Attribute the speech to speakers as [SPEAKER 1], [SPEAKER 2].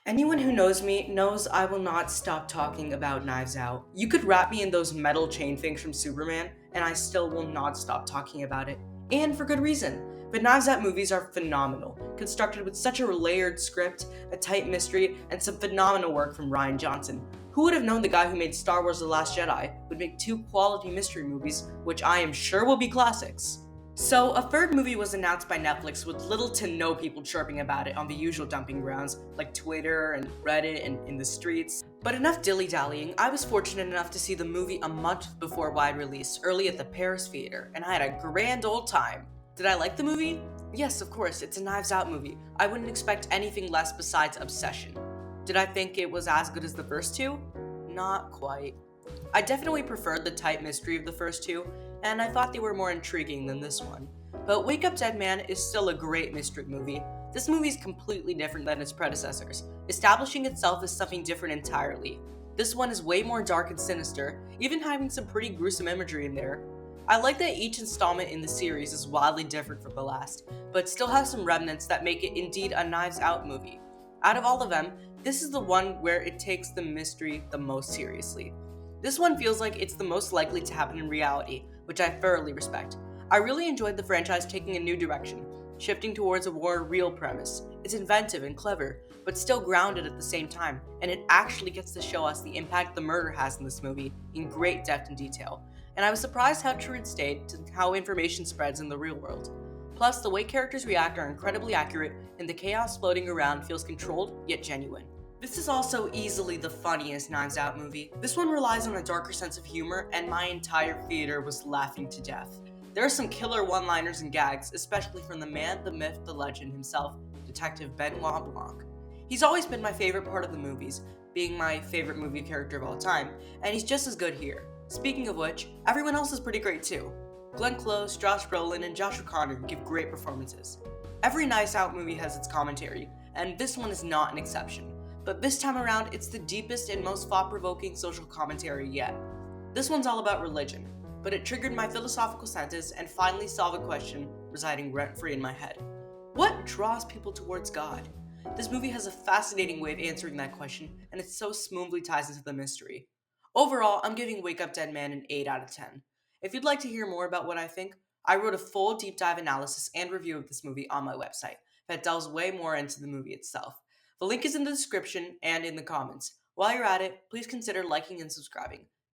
[SPEAKER 1] Anyone who knows me knows I will not stop talking about Knives Out. You could wrap me in those metal chain things from Superman, and I still will not stop talking about it. And for good reason. But Knives Out movies are phenomenal, constructed with such a layered script, a tight mystery, and some phenomenal work from Rian Johnson. Who would have known the guy who made Star Wars The Last Jedi would make two quality mystery movies, which I am sure will be classics? So, a third movie was announced by Netflix with little to no people chirping about it on the usual dumping grounds like Twitter and Reddit and in the streets. But enough dilly dallying, I was fortunate enough to see the movie a month before wide release, early at the Paris Theater, and I had a grand old time. Did I like the movie? Yes, of course, it's a Knives Out movie. I wouldn't expect anything less besides obsession. Did I think it was as good as the first two? Not quite. I definitely preferred the tight mystery of the first two, and I thought they were more intriguing than this one. But Wake Up Dead Man is still a great mystery movie. This movie is completely different than its predecessors, establishing itself as something different entirely. This one is way more dark and sinister, even having some pretty gruesome imagery in there. I like that each installment in the series is wildly different from the last, but still has some remnants that make it indeed a Knives Out movie. Out of all of them, this is the one where it takes the mystery the most seriously. This one feels like it's the most likely to happen in reality, which I thoroughly respect. I really enjoyed the franchise taking a new direction, shifting towards a more real premise. It's inventive and clever, but still grounded at the same time, and it actually gets to show us the impact the murder has in this movie in great depth and detail. And I was surprised how true it stayed to how information spreads in the real world. Plus, the way characters react are incredibly accurate, and the chaos floating around feels controlled yet genuine. This is also easily the funniest Knives Out movie. This one relies on a darker sense of humor, and my entire theater was laughing to death. There are some killer one liners and gags, especially from the man, the myth, the legend himself, Detective Benoit Blanc. He's always been my favorite part of the movies, being my favorite movie character of all time, and he's just as good here. Speaking of which, everyone else is pretty great too. Glenn Close, Josh Brolin, and Josh O'Connor give great performances. Every Knives Out movie has its commentary, and this one is not an exception. But this time around, it's the deepest and most thought-provoking social commentary yet. This one's all about religion, but it triggered my philosophical senses and finally solved a question residing rent-free in my head. What draws people towards God? This movie has a fascinating way of answering that question, and it so smoothly ties into the mystery. Overall, I'm giving Wake Up Dead Man an 8 out of 10. If you'd like to hear more about what I think, I wrote a full deep dive analysis and review of this movie on my website that delves way more into the movie itself. The link is in the description and in the comments. While you're at it, please consider liking and subscribing.